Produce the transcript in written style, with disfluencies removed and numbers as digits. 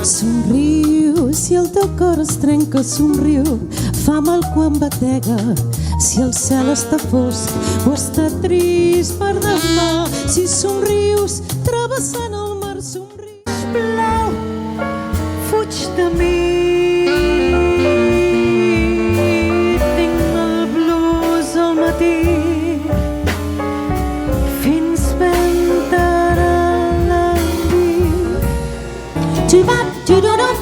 Somriu, si el teu cor es trenca, somriu, fa mal quan batega. Si el cel està fosc o està trist per demà, si somrius travessant el mar, somriu. Sisplau, fuig de mi. Tinc el blues al matí fins ventarà la nit. Tu vas, tu dones